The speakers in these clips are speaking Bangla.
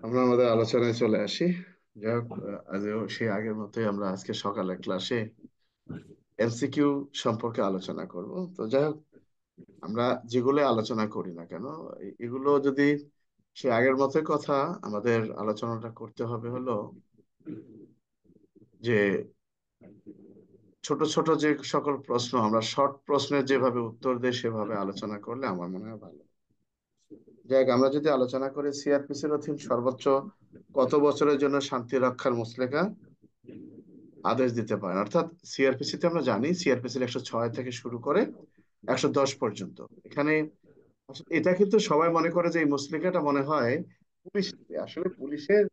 আমরা আমাদের আলোচনায় চলে আসি। যাই হোক, আজও সেই আগের মতোই আমরা আজকে সকালে ক্লাসে এমসিকিউ সম্পর্কে আলোচনা করব। তো যাই হোক, আমরা যেগুলো আলোচনা করি না কেন, এগুলো যদি সে আগের মতোই কথা, আমাদের আলোচনাটা করতে হবে হলো যে ছোট ছোট যে সকল প্রশ্ন, আমরা শর্ট প্রশ্নের যেভাবে উত্তর দেই সেভাবে আলোচনা করলে আমার মনে হয় ভালো। যাই হোক, আমরা যদি আলোচনা করি সিআরপিসির অধীন সর্বোচ্চ কত বছরের জন্য শান্তি রক্ষার মুচলেকা আদেশ দিতে পারেন, অর্থাৎ সিআরপিসি তে আমরা জানি সিআরপিসির 106 থেকে শুরু করে 110 পর্যন্ত। এখানে এটা কিন্তু সবাই মনে করে যে এই মুচলেকাটা মনে হয় পুলিশ নেবে। আসলে পুলিশের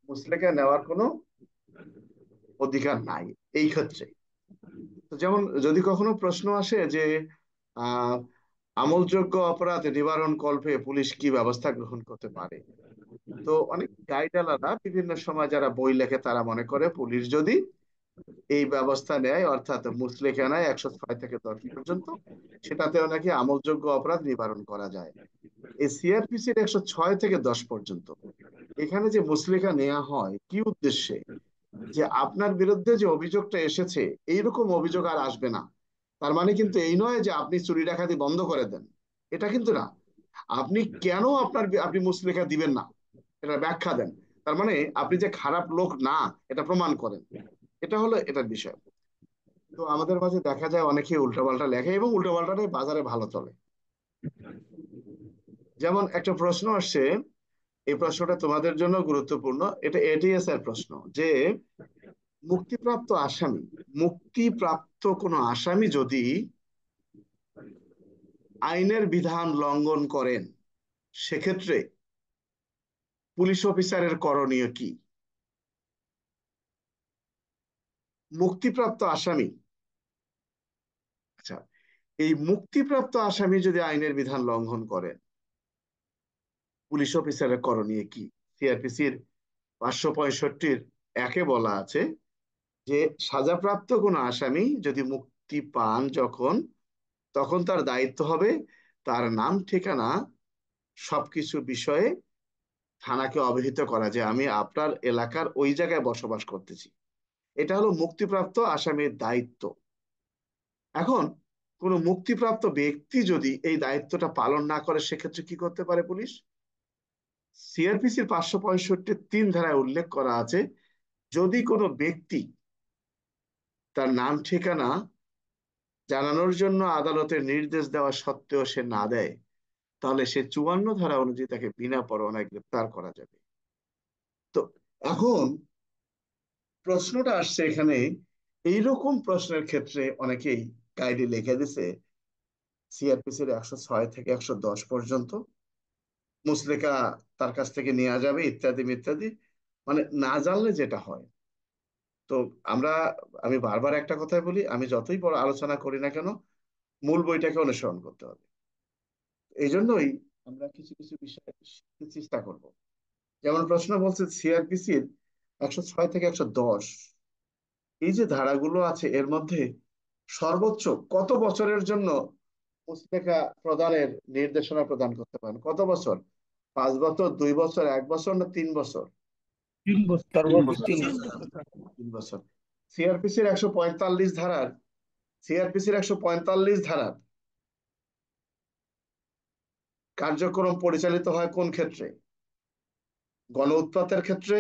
মুচলেকা নেওয়ার কোনো অধিকার নাই এই ক্ষেত্রে। তো যেমন যদি কখনো প্রশ্ন আসে যে আহ আমলযোগ্য অপরাধ নিবারণ কল্পে পুলিশ কি ব্যবস্থা গ্রহণ করতে পারে, তো অনেক গাইডালাররা বিভিন্ন সময় যারা বই লেখে তারা মনে করে পুলিশ যদি এই ব্যবস্থা নেয়, অর্থাৎ মুচলেকা নেয় 106 থেকে 10 পর্যন্ত, সেটাতেও নাকি আমলযোগ্য অপরাধ নিবারণ করা যায়। এই সিআরপিসির 106 থেকে 10 পর্যন্ত, এখানে যে মুচলেকা নেওয়া হয় কি উদ্দেশ্যে, যে আপনার বিরুদ্ধে যে অভিযোগটা এসেছে এইরকম অভিযোগ আর আসবে না। তার মানে কিন্তু এই নয় যে আপনি চুরি ডাকাতি বন্ধ করে দেন, এটা কিন্তু না। আপনি কেন আপনি মুচলেকা দিবেন না এটা ব্যাখ্যা দেন। তার মানে আপনি যে খারাপ লোক না এটা প্রমাণ করেন। এটা হলো এটার বিষয়। তো আমাদের মাঝে দেখা যায় অনেকে উল্টাপাল্টা লেখে এবং উল্টাপাল্টাটাই বাজারে ভালো চলে। যেমন একটা প্রশ্ন আসছে, এই প্রশ্নটা তোমাদের জন্য গুরুত্বপূর্ণ, এটা এটিএস এর প্রশ্ন, যে মুক্তিপ্রাপ্ত আসামি, মুক্তিপ্রাপ্ত কোনো আসামি যদি আইনের বিধান লঙ্ঘন করেন, সেক্ষেত্রে পুলিশ অফিসারের করণীয় কি? মুক্তিপ্রাপ্ত আসামি, আচ্ছা, এই মুক্তিপ্রাপ্ত আসামি যদি আইনের বিধান লঙ্ঘন করেন, পুলিশ অফিসারের করণীয় কি? সিআরপিসির 565 একে বলা আছে যে সাজাপ্রাপ্ত কোনো আসামি যদি মুক্তি পান যখন, তখন তার দায়িত্ব হবে তার নাম ঠিকানা সবকিছু বিষয়ে থানাকে অবহিত করা, যে আমি আপনার এলাকার ওই জায়গায় বসবাস করতেছি। এটা হলো মুক্তিপ্রাপ্ত আসামির দায়িত্ব। এখন কোন মুক্তিপ্রাপ্ত ব্যক্তি যদি এই দায়িত্বটা পালন না করে, সেক্ষেত্রে কি করতে পারে পুলিশ? সিআরপিসির 565(3) ধারায় উল্লেখ করা আছে, যদি কোনো ব্যক্তি তার নাম ঠিকানা জানানোর জন্য আদালতের নির্দেশ দেওয়া সত্ত্বেও সে না দেয়, তাহলে সে 54 ধারা অনুযায়ী তাকে বিনা পরোয়ানায় গ্রেপ্তার করা যাবে। তো এখন প্রশ্নটা আসছে এখানে, এইরকম প্রশ্নের ক্ষেত্রে অনেকেই গাইডে লিখে দিছে সিআরপিসির 106 থেকে 110 পর্যন্ত মুচলেকা তার কাছ থেকে নেওয়া যাবে, ইত্যাদি ইত্যাদি। মানে না জানলে যেটা হয়, তো আমরা, আমি বারবার একটা কথাই বলি, আমি যতই বড় আলোচনা করি না কেন, মূল বইটাকে অনুসরণ করতে হবে। এই জন্যই আমরা কিছু কিছু বিষয় শিখতে চেষ্টা করব। যেমন প্রশ্ন বলছে সিআরপিসির 106 থেকে 110, এই যে ধারাগুলো আছে এর মধ্যে সর্বোচ্চ কত বছরের জন্য মুচলেকা প্রদানের নির্দেশনা প্রদান করতে পারেন? কত বছর? 5 বছর, 2 বছর, 1 বছর, না 3 বছর? 3 বছর। সর্বোচ্চ 3 বছর। 3 বছর। সিআরপিসির 145 ধারার, সিআরপিসির 145 ধারার কার্যক্রম পরিচালিত হয় কোন ক্ষেত্রে? গণ উৎপাতের ক্ষেত্রে,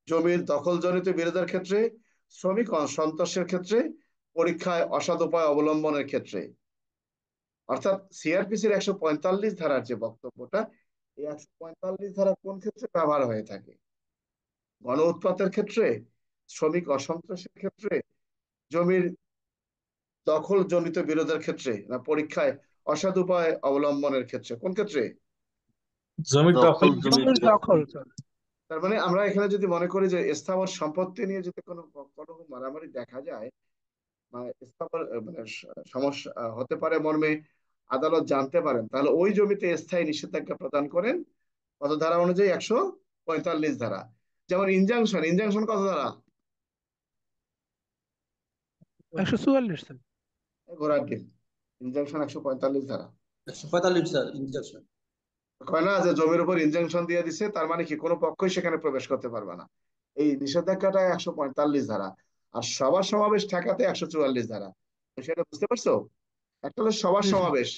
জমির দখলজনিত বিরোধের ক্ষেত্রে, শ্রমিক অসন্তোষের ক্ষেত্রে, পরীক্ষায় অসৎ উপায় অবলম্বনের ক্ষেত্রে। অর্থাৎ সিআরপিসির 145 ধারার যে বক্তব্যটা, এই 145 ধারা কোন ক্ষেত্রে ব্যবহার হয়ে থাকে? গণ উৎপাতের ক্ষেত্রে, শ্রমিক অসন্তোষের ক্ষেত্রে, জমির দখল জনিত বিরোধের ক্ষেত্রে, না পরীক্ষায় অসৎ উপায় অবলম্বনের ক্ষেত্রে? কোন ক্ষেত্রে? জমির দখল জমির জমির দখল, স্যার। তার মানে আমরা এখানে যদি মনে করি যে স্থাবর সম্পত্তি নিয়ে যদি কোনো কোনো মারামারি দেখা যায়, বা স্থাবর মানে সমস্যা হতে পারে মর্মে আদালত জানতে পারেন, তাহলে ওই জমিতে স্থায়ী নিষেধাজ্ঞা প্রদান করেন কত ধারা অনুযায়ী? 145 ধারা। যেমন ইনজাংশন, ইনজাংশন কত ধারা? 144, স্যার। ঘোড়ার ডিম। ইনজাংশন 145 ধারা। 145 স্যার ইনজেকশন। কয় না যে জমির উপর ইনজাংশন দিয়ে দিছে, তার মানে কি কোনো পক্ষই সেখানে প্রবেশ করতে পারবে না। এই নিষেধাজ্ঞাটা 145 ধারা, আর সভা সমাবেশ ঠেকাতে 144 ধারা। তো সেটা বুঝতে পারছো? একটা হলো সভা জি স্যার। সমাবেশ।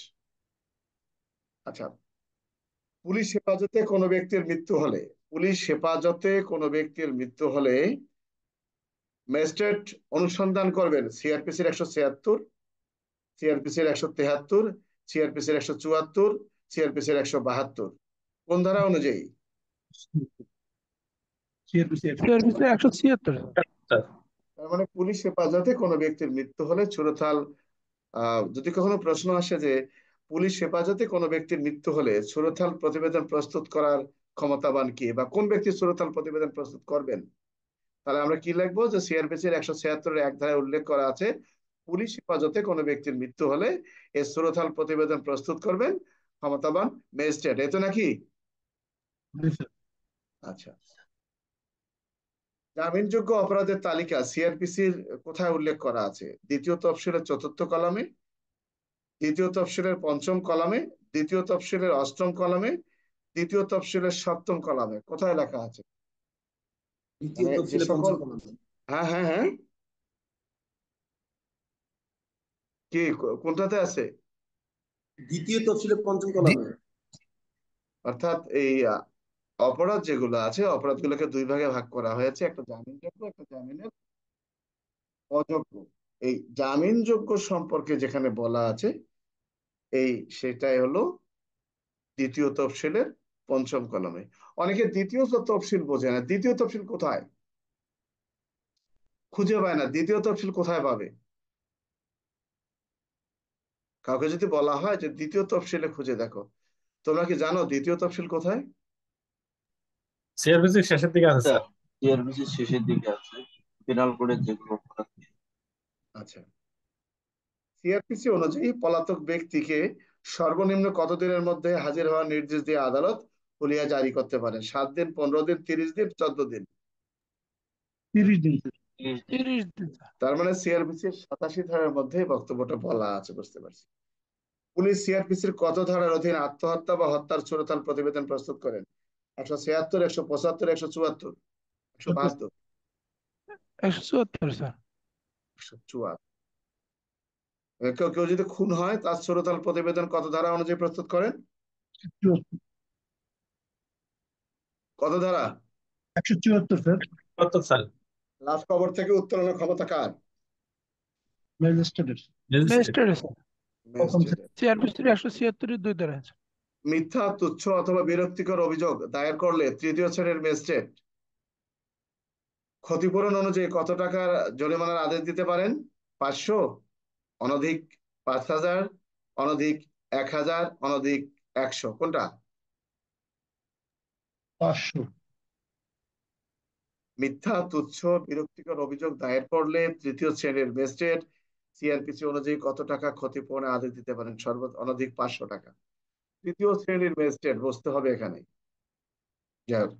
আচ্ছা, পুলিশ হেফাজতে কোনো ব্যক্তির মৃত্যু হলে, পুলিশ হেফাজতে কোনো ব্যক্তির মৃত্যু হলে ম্যাজিস্ট্রেট অনুসন্ধান করবেন সিআরপিসির 176, সিআরপিসির 173, সিআরপিসির 174, সিআরপিসির 172। কোন ধারা অনুযায়ী? CrPC 176 sir. স্যার তার মানে পুলিশ হেফাজতে কোনো ব্যক্তির মৃত্যু হলে সুরতহাল, যদি কখনো প্রশ্ন আসে যে পুলিশ হেফাজতে কোনো ব্যক্তির মৃত্যু হলে সুরতহাল প্রতিবেদন প্রস্তুত করার ক্ষমতাবান কে, বা কোন ব্যক্তি সুরতহাল প্রতিবেদন প্রস্তুত করবেন, তাহলে আমরা কি লিখবো যে সিআরপিসির 176-এর 1 ধারায় উল্লেখ করা আছে পুলিশ হেফাজতে কোনো ব্যক্তির মৃত্যু হলে এই সুরতহাল প্রতিবেদন প্রস্তুত করবেন ক্ষমতাবান ম্যাজিস্ট্রেট, এই তো নাকি? জি স্যার। আচ্ছা, জামিনযোগ্য অপরাধের তালিকা সিআরপিসির কোথায় উল্লেখ করা আছে? দ্বিতীয় তফসিলের 4র্থ কলামে, দ্বিতীয় তফসিলের 5ম কলামে, দ্বিতীয় তফসিলের 8ম কলামে, দ্বিতীয় তফসিলের 7ম কলামে, কোথায় লেখা আছে? দ্বিতীয় মানে যে তফসিলে সকল, পঞ্চম কলামে। হ্যাঁ হ্যাঁ হ্যাঁ, কি কোনটাতে আছে? দ্বিতীয় তফসিলে পঞ্চম কলামে। অর্থাৎ এই অপরাধ যেগুলো আছে অপরাধগুলোকে দুই ভাগে ভাগ করা হয়েছে, একটা জামিনযোগ্য, একটা জামিনের অযোগ্য। এই জামিনযোগ্য সম্পর্কে যেখানে বলা আছে এই সেটাই হলো দ্বিতীয় তফসিলের 5ম কলামে। অনেকে দ্বিতীয় তফসিল বোঝে না, দ্বিতীয় তফসিল কোথায় খুঁজে পায় না, দ্বিতীয় তফসিল কোথায় পাবে? কাউকে যদি বলা হয় যে দ্বিতীয় তফসিলে খুঁজে দেখো, তোমরা কি জানো দ্বিতীয় তফসিল কোথায়? সিআরপিসির শেষের দিকে আছে স্যার স্যার। টিআরবিসির শেষের দিকে আছে, পেনাল কোডের যেগুলো অপরাধ। আচ্ছা, সিআরপিসি অনুযায়ী পলাতক ব্যক্তিকে সর্বনিম্ন কতদিনের মধ্যে হাজির হওয়ার নির্দেশ দিয়ে আদালত হুলিয়া জারি করতে পারেন? 7 দিন, 15 দিন, 30 দিন, 14 দিন? 30 দিন স্যার। 30 দিন। 30 দিন স্যার। তার মানে সিআরপিসির 87 ধারার মধ্যে এই বক্তব্যটা বলা আছে, বুঝতে পারছি। পুলিশ সিআরপিসির কত ধারার অধীনে আত্মহত্যা বা হত্যার সুরতহাল প্রতিবেদন প্রস্তুত করেন? 176, 175, 174, 172? 174 স্যার। 174। কেউ কেউ যদি খুন হয় তার সুরতহাল প্রতিবেদন কত ধারা অনুযায়ী প্রস্তুত করেন? কত ধারা? 174 স্যার। কত স্যার? লাশ কবর থেকে উত্তোলনের ক্ষমতা কার? ম্যাজিস্ট্রেটের। ম্যাজিস্ট্রেট। ম্যাজিস্ট্রেটের স্যার। ম্যাজিস্ট্রেটের। সিআরপিসি 176 2 ধারা আছে। মিথ্যা, তুচ্ছ অথবা বিরক্তিকর অভিযোগ দায়ের করলে তৃতীয় শ্রেণীর ম্যাজিস্ট্রেট ক্ষতিপূরণ অনুযায়ী কত টাকার জরিমানার আদেশ দিতে পারেন? 500, অনধিক 5000, অনধিক 1000, অনধিক 100, কোনটা? 500। মিথ্যা, তুচ্ছ, বিরক্তিকর অভিযোগ দায়ের করলে তৃতীয় শ্রেণীর ম্যাজিস্ট্রেট সিআরপিসি অনুযায়ী কত টাকা ক্ষতিপূরণের আদেশ দিতে পারেন? অনধিক 500 টাকা। তৃতীয় শ্রেণীর ম্যাজিস্ট্রেট বুঝতে হবে এখানে। যাই হোক,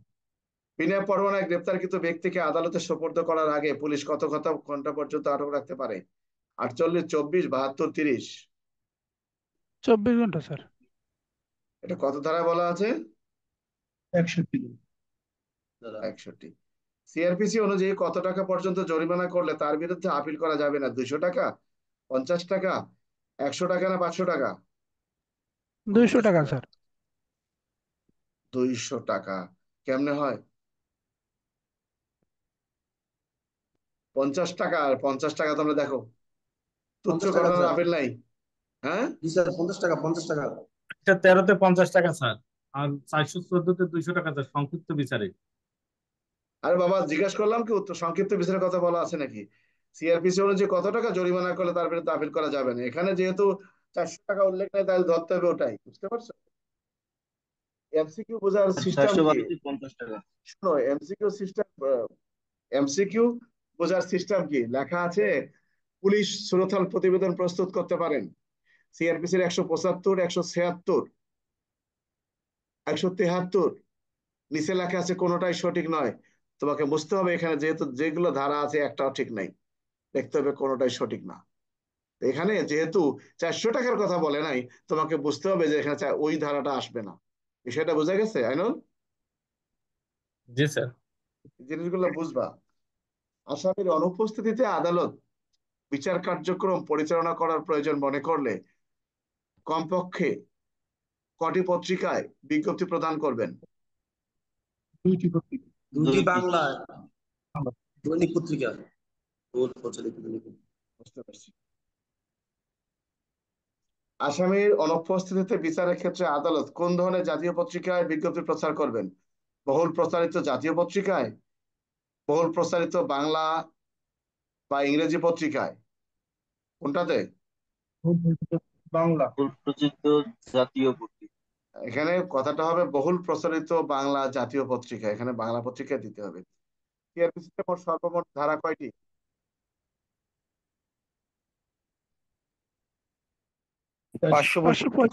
বিনা পরোয়ানায় গ্রেপ্তারকৃত ব্যক্তিকে আদালতে সোপর্দ করার আগে পুলিশ কত ঘন্টা পর্যন্ত আটক রাখতে পারে? 48, 24, 72, 30? 24 ঘন্টা স্যার। এটা কত ধারায় বলা আছে? 61 দিন। 61। সিআরপিসি অনুযায়ী কত টাকা পর্যন্ত জরিমানা করলে তার বিরুদ্ধে আপিল করা যাবে না? 200 টাকা, 50 টাকা, 100 টাকা, না 500 টাকা? 200 টাকা স্যার। 200 টাকা। কেমনে হয়? 50 টাকা আর 50 টাকা, তোমরা দেখো তুচ্ছ 50 টাকা ঘটনার স্যার। আপিল নাই। হ্যাঁ, জি স্যার, 50 টাকা, 50 টাকা। 13তে 50 টাকা স্যার, আর 414তে 200 টাকা স্যার, সংক্ষিপ্ত বিচারে। আরে বাবা জিজ্ঞাসা করলাম কি উত্তর সংক্ষিপ্ত বিচারের কথা বলা আছে নাকি? সিআরপিসি অনুযায়ী কত টাকা জরিমানা করলে তার বিরুদ্ধে আপিল করা যাবে না, এখানে যেহেতু 400 টাকা উল্লেখ নেই তাহলে ধরতে হবে ওটাই, বুঝতে পারছো? এমসিকিউ বোঝার সিস্টেম কি? 412 তে 50 টাকা। শোনো, এমসিকিউ সিস্টেম, এমসিকিউ বোঝার সিস্টেম কি লেখা আছে? পুলিশ সুরতহাল প্রতিবেদন প্রস্তুত করতে পারেন সিআরপিসির 175, 176, 173, নিচে লেখা আছে কোনোটাই সঠিক নয়। তোমাকে বুঝতে হবে এখানে যেহেতু যেগুলো ধারা আছে একটাও ঠিক নাই, দেখতে হবে কোনোটাই সঠিক না। এখানে যেহেতু 400 টাকার কথা বলে নাই, তোমাকে বুঝতে হবে যে এখানে ওই ধারাটা আসবে না। বিষয়টা বোঝা গেছে আইনুল? জি স্যার। এই জিনিসগুলো বুঝবা। আসামির অনুপস্থিতিতে আদালত বিচার কার্যক্রম পরিচালনা করার প্রয়োজন মনে করলে কমপক্ষে কটি পত্রিকায় বিজ্ঞপ্তি প্রদান করবেন? দুইটি পত্রিকা। দুটি দুইটি। বাংলা দৈনিক পত্রিকা, বহুল প্রচলিত দৈনিক পত্রিকা। বুঝতে পারছি। আসামির অনুপস্থিতিতে বিচারের ক্ষেত্রে আদালত কোন ধরনের জাতীয় পত্রিকায় বিজ্ঞপ্তি প্রচার করবেন? বহুল প্রচারিত জাতীয় পত্রিকায়, বহুল প্রচারিত বাংলা বা ইংরেজি পত্রিকায়, কোনটাতে? বাংলা। বহুল প্রচিত জাতীয় পত্রিকা। এখানে কথাটা হবে বহুল প্রচারিত বাংলা জাতীয় পত্রিকা, এখানে বাংলা পত্রিকা দিতে হবে। টিআরপিসিতে মোট সর্বমোট ধারা কয়টি? 565।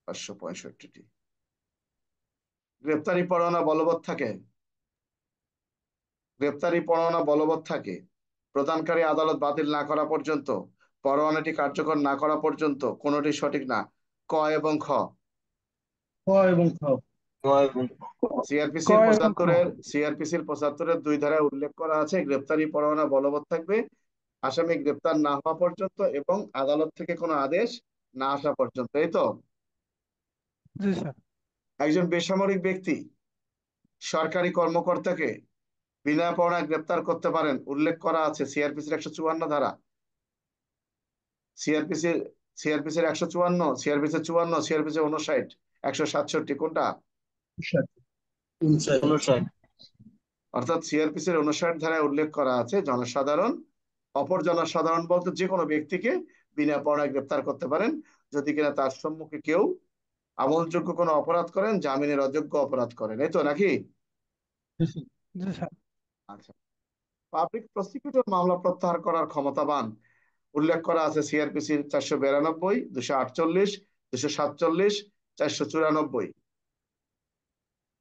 565টি। গ্রেপ্তারি পরোয়ানা বলবৎ থাকে, গ্রেপ্তারি পরোয়ানা বলবৎ থাকে প্রদানকারী আদালত বাতিল না করা পর্যন্ত, পরোয়ানাটি কার্যকর না করা পর্যন্ত কোনটি সঠিক না। ক এবং খ। এবং খ। এবং ক এবং খ। সিআরপিসির 75-এর 2 ধারায় উল্লেখ করা আছে গ্রেপ্তারি পরোয়ানা বলবৎ থাকবে আসামি গ্রেপ্তার না হওয়া পর্যন্ত এবং আদালত থেকে কোনো আদেশ না আসা পর্যন্ত, এই তো? জি স্যার। একজন বেসামরিক ব্যক্তি সরকারি কর্মকর্তাকে বিনা পরোয়ানায় গ্রেপ্তার করতে পারেন উল্লেখ করা আছে সিআরপিসির 154 ধারা। সিআরপিসির সিআরপিসির 154, সিআরপিসির 54, সিআরপিসির 59, 167 কোনটা? 59। অর্থাৎ সিআরপিসির 59 ধারায় উল্লেখ করা আছে জনসাধারণ, অপর জনসাধারণ বলতে যে কোনো ব্যক্তিকে বিনা পরোয়ানায় গ্রেপ্তার করতে পারেন যদি কিনা তার সম্মুখে কেউ আমলযোগ্য কোনো অপরাধ করেন, জামিনের অযোগ্য অপরাধ করেন, এই তো নাকি? জি স্যার। আচ্ছা। পাবলিক প্রসিকিউটর মামলা প্রত্যাহার করার ক্ষমতাবান উল্লেখ করা আছে সিআরপিসির 492, 248, 247, 494।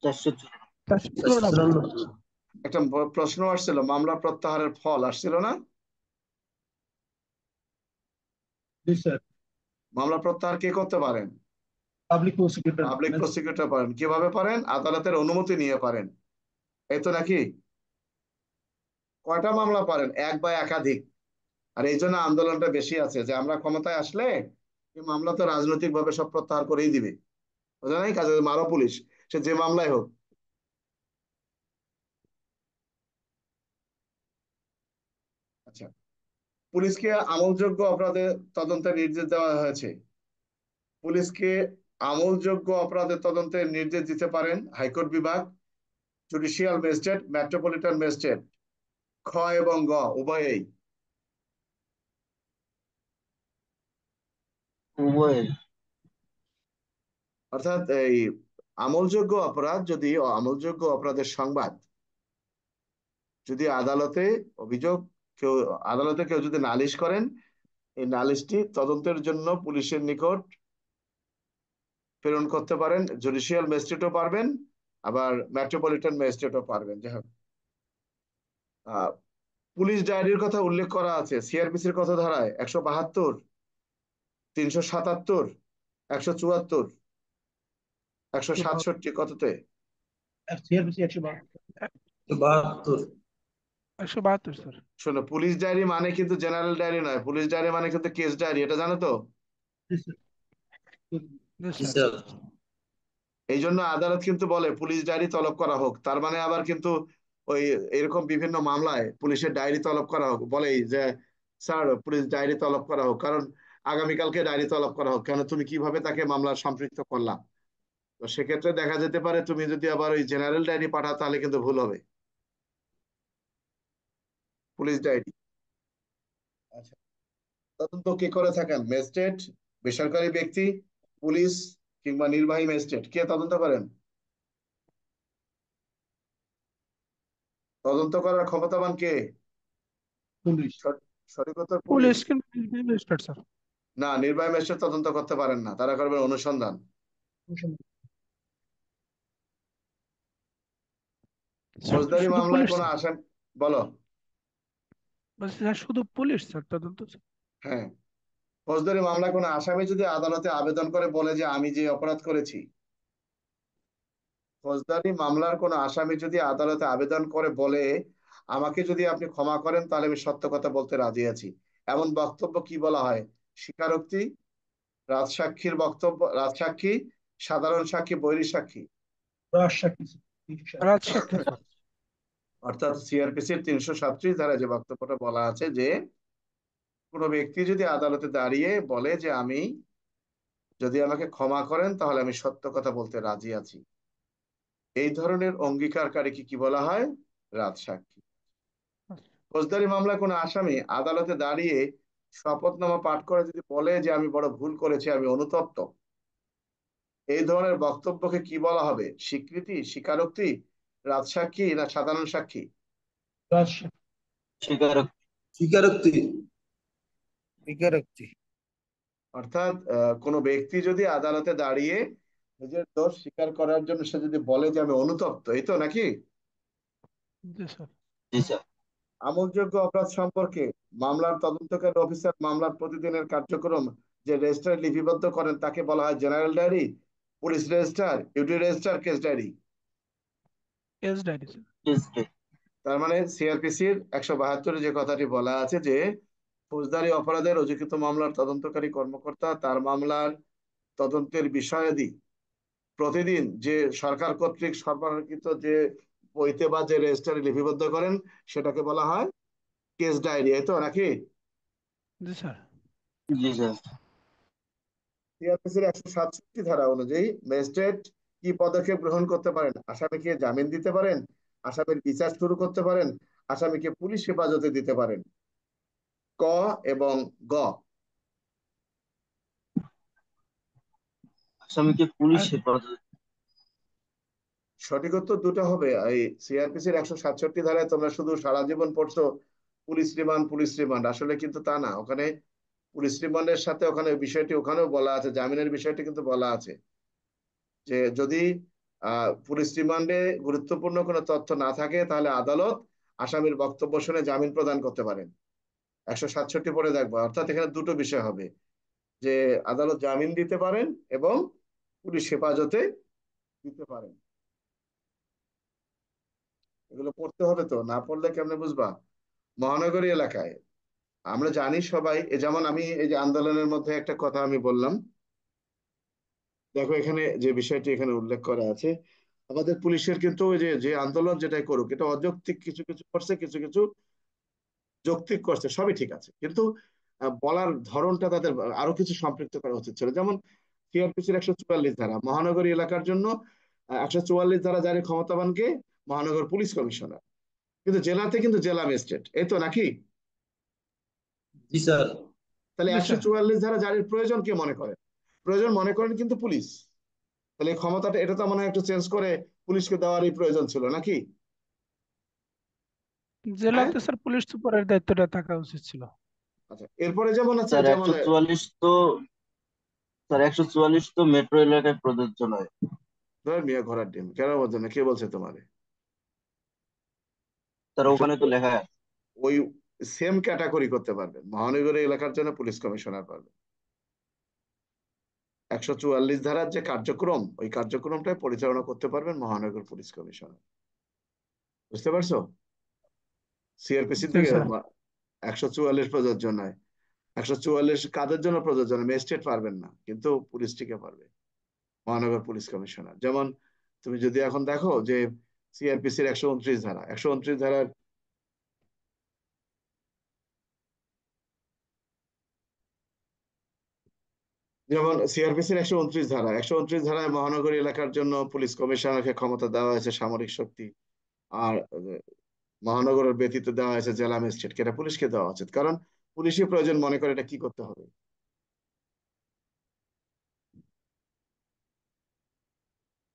494। একটা প্রশ্ন আসছিল, মামলা প্রত্যাহারের ফল আসছিল না? জি স্যার। মামলা প্রত্যাহার কে করতে পারেন? Public prosecutor. পাবলিক প্রসিকিউটর পারেন। কিভাবে পারেন? আদালতের অনুমতি নিয়ে পারেন, এই তো নাকি? কয়টা মামলা পারেন? এক বা একাধিক। আর এই জন্য আন্দোলনটা বেশি আছে যে আমরা ক্ষমতায় আসলে এই মামলা তো রাজনৈতিক ভাবে সব প্রত্যাহার করেই দিবে, বোঝা নাই? কাজে মারো পুলিশ, সে যে মামলায় হোক। আচ্ছা, পুলিশকে আমলযোগ্য অপরাধে তদন্তের নির্দেশ দেওয়া হয়েছে। পুলিশকে আমলযোগ্য অপরাধে তদন্তের নির্দেশ দিতে পারেন হাইকোর্ট বিভাগ, জুডিশিয়াল ম্যাজিস্ট্রেট, মেট্রোপলিটন ম্যাজিস্ট্রেট। খ এবং গ উভয়েই। উভয়। অর্থাৎ এই আমলযোগ্য অপরাধ যদি আমলযোগ্য অপরাধের সংবাদ যদি আদালতে অভিযোগ কেউ আদালতে কেউ যদি নালিশ করেন, এই নালিশটি তদন্তের জন্য পুলিশের নিকট প্রেরণ করতে পারেন, জুডিশিয়াল ম্যাজিস্ট্রেটও পারবেন, আবার মেট্রোপলিটন ম্যাজিস্ট্রেটও পারবেন। যাই হোক, পুলিশ ডায়েরির কথা উল্লেখ করা আছে সিআরপিসির কত ধারায়? 172, 377, 174, 167 কততে? সিআরপিসি 172। 72। 172 স্যার। শোনো, পুলিশ ডায়েরি মানে কিন্তু জেনারেল ডায়েরি নয়, পুলিশ ডায়েরি মানে কিন্তু কেস ডায়েরি, এটা জানো তো? জি স্যার। জি জি স্যার। স্যার। এই জন্য আদালত কিন্তু বলে পুলিশ ডায়েরি তলব করা হোক, তার মানে আবার কিন্তু ওই এরকম বিভিন্ন মামলায় পুলিশের ডায়েরি তলব করা হোক বলেই যে স্যার পুলিশ ডায়েরি তলব করা হোক, কারণ আগামীকালকে ডায়েরি তলব করা হোক, কেন তুমি কিভাবে তাকে মামলার সম্পৃক্ত করলাম। তো সেক্ষেত্রে দেখা যেতে পারে তুমি যদি আবার ওই জেনারেল ডায়েরি পাঠাও তাহলে কিন্তু ভুল হবে। Police diary. আচ্ছা, তদন্ত কে করে থাকেন? ম্যাজিস্ট্রেট, বেসরকারি ব্যক্তি, পুলিশ কিংবা নির্বাহী ম্যাজিস্ট্রেট, কে তদন্ত করেন? পুলিশ। তদন্ত করার ক্ষমতাবান কে? পুলিশ। সঠিক উত্তর পুলিশ। পুলিশ কিন্তু ম্যাজিস্ট্রেট স্যার। না, নির্বাহী ম্যাজিস্ট্রেট তদন্ত করতে পারেন না, তারা করবেন অনুসন্ধান। ফৌজদারি শুধু মামলায় পুলিশ কোনো স্যার। আসামি, বলো। বলছি স্যার শুধু পুলিশ স্যার তদন্ত স্যার। হ্যাঁ, ফৌজদারি মামলায় কোনো আসামি যদি আদালতে আবেদন করে বলে যে আমি যে অপরাধ করেছি ফৌজদারি মামলার কোনো আসামি যদি আদালতে আবেদন করে বলে আমাকে যদি আপনি ক্ষমা করেন তাহলে আমি সত্য কথা বলতে রাজি আছি, এমন বক্তব্য কি বলা হয়? স্বীকারোক্তি, রাজসাক্ষীর বক্তব্য, রাজসাক্ষী, সাধারণ সাক্ষী, বৈরী সাক্ষী। রাজসাক্ষী। রাজসাক্ষী স্যার। অর্থাৎ সিআরপিসির 337 ধারায় যে বক্তব্যটা বলা আছে যে কোনো ব্যক্তি যদি আদালতে দাঁড়িয়ে বলে যে আমি, যদি আমাকে ক্ষমা করেন তাহলে আমি সত্য কথা বলতে রাজি আছি, এই ধরনের অঙ্গীকারকারীকে কি বলা হয়? রাজসাক্ষী। ফৌজদারি মামলায় কোনো আসামি আদালতে দাঁড়িয়ে শপথনামা পাঠ করে যদি বলে যে আমি বড় ভুল করেছি, আমি অনুতপ্ত, এই ধরনের বক্তব্যকে কি বলা হবে? স্বীকৃতি, স্বীকারোক্তি, রাজসাক্ষী না সাধারণ সাক্ষী? রাজসাক্ষী। স্বীকারোক্তি। স্বীকারোক্তি। স্বীকারোক্তি। অর্থাৎ কোনো ব্যক্তি যদি আদালতে দাঁড়িয়ে নিজের দোষ স্বীকার করার জন্য সে যদি বলে যে আমি অনুতপ্ত, এই তো নাকি? জি স্যার। জি স্যার। আমলযোগ্য অপরাধ সম্পর্কে মামলার তদন্তকারী অফিসার মামলার প্রতিদিনের কার্যক্রম যে রেজিস্টারে লিপিবদ্ধ করেন তাকে বলা হয় general diary, police register, UT register, case diary. Case diary sir. Case day. তার মানে সিআরপিসির 172 যে কথাটি বলা আছে যে ফৌজদারি অপরাধের রুজুকৃত মামলার তদন্তকারী কর্মকর্তা তার মামলার তদন্তের বিষয়াদি প্রতিদিন যে সরকার কর্তৃক সরবরাহকৃত যে বইতে বা যে রেজিস্টারে লিপিবদ্ধ করেন সেটাকে বলা হয় কেস ডায়েরি, এই তো নাকি? জি স্যার। জি স্যার। সিআরপিসির 167 ধারা অনুযায়ী ম্যাজিস্ট্রেট কি পদক্ষেপ গ্রহণ করতে পারেন? আসামিকে জামিন দিতে পারেন, আসামির বিচার শুরু করতে পারেন, আসামিকে পুলিশ হেফাজতে দিতে পারেন। ক এবং গ। আসামিকে পুলিশ আর হেফাজতে। সঠিক উত্তর দুটো হবে। এই সিআরপিসির 167 ধারায় তোমরা শুধু সারা জীবন পড়ছো পুলিশ রিমান্ড, পুলিশ রিমান্ড, আসলে কিন্তু তা না। ওখানে পুলিশ রিমান্ডের সাথে ওখানে বিষয়টি ওখানেও বলা আছে, জামিনের বিষয়টি কিন্তু বলা আছে যে যদি পুলিশ রিমান্ডে গুরুত্বপূর্ণ কোনো তথ্য না থাকে তাহলে আদালত আসামির বক্তব্য শুনে জামিন প্রদান করতে পারেন। 167 পরে দেখবো, অর্থাৎ এখানে দুটো বিষয় হবে যে আদালত জামিন দিতে পারেন এবং পুলিশ হেফাজতে দিতে পারেন। এগুলো পড়তে হবে, তো না পড়লে কেমনে বুঝবা? মহানগরী এলাকায় আমরা জানি সবাই, যেমন আমি এই যে আন্দোলনের মধ্যে একটা কথা আমি বললাম, দেখো এখানে যে বিষয়টি এখানে উল্লেখ করা আছে, আমাদের পুলিশের কিন্তু ওই যে যে আন্দোলন যেটাই করুক এটা অযৌক্তিক কিছু কিছু করছে, কিছু কিছু যৌক্তিক করছে, সবই ঠিক আছে, কিন্তু বলার ধরনটা তাদের আরো কিছু সম্পৃক্ত করা উচিত ছিল। যেমন সিআরপিসির 144 ধারা মহানগরী এলাকার জন্য 144 ধারা জারির ক্ষমতাবানকে মহানগর পুলিশ কমিশনার, কিন্তু জেলাতে কিন্তু জেলা ম্যাজিস্ট্রেট, এই তো নাকি? জি স্যার। তাহলে জি একশো স্যার। চুয়াল্লিশ ধারা জারির প্রয়োজন কে মনে করেন? প্রয়োজন মনে করেন কিন্তু পুলিশ। তাহলে এই ক্ষমতাটা এটা তো মনে হয় একটু চেঞ্জ করে পুলিশকে দেওয়ারই প্রয়োজন ছিল নাকি? হ্যাঁ, জেলাতে স্যার পুলিশ সুপারের দায়িত্বটা থাকা উচিত ছিল। আচ্ছা, এরপরে যেমন আছে স্যার যেমন 144 তো, স্যার 144 তো মেট্রো এলাকায় প্রযোজ্য নয়। ধর মিয়া ঘোড়ার ডিম কেন বলছো না, কে বলছে তোমারে? স্যার একশো ওখানে তো লেখা আছে। ওই সেম ক্যাটাগরি করতে পারবেন, মহানগরী এলাকার জন্য পুলিশ কমিশনার পারবেন। 144 ধারার যে কার্যক্রম ওই কার্যক্রমটাই পরিচালনা করতে পারবেন মহানগর পুলিশ কমিশনার। বুঝতে পারছো? সিআরপিসির জি দিকে স্যার। 144 প্রযোজ্য নয়। 144 কাদের জন্য প্রযোজ্য? ম্যাজিস্ট্রেট পারবেন না, কিন্তু পুলিশ টিকে পারবে, মহানগর পুলিশ কমিশনার। যেমন তুমি যদি এখন দেখো যে সিআরপিসির 129 ধারা, 129 ধারার যেমন সিআরপিসির 129 ধারা, 129 ধারায় মহানগরী এলাকার জন্য পুলিশ কমিশনারকে ক্ষমতা দেওয়া হয়েছে সামরিক শক্তি, আর মহানগরের ব্যতীত দেওয়া হয়েছে জেলা ম্যাজিস্ট্রেটকে, এটা পুলিশকে দেওয়া উচিত, কারণ পুলিশই প্রয়োজন মনে করে এটা কি করতে হবে।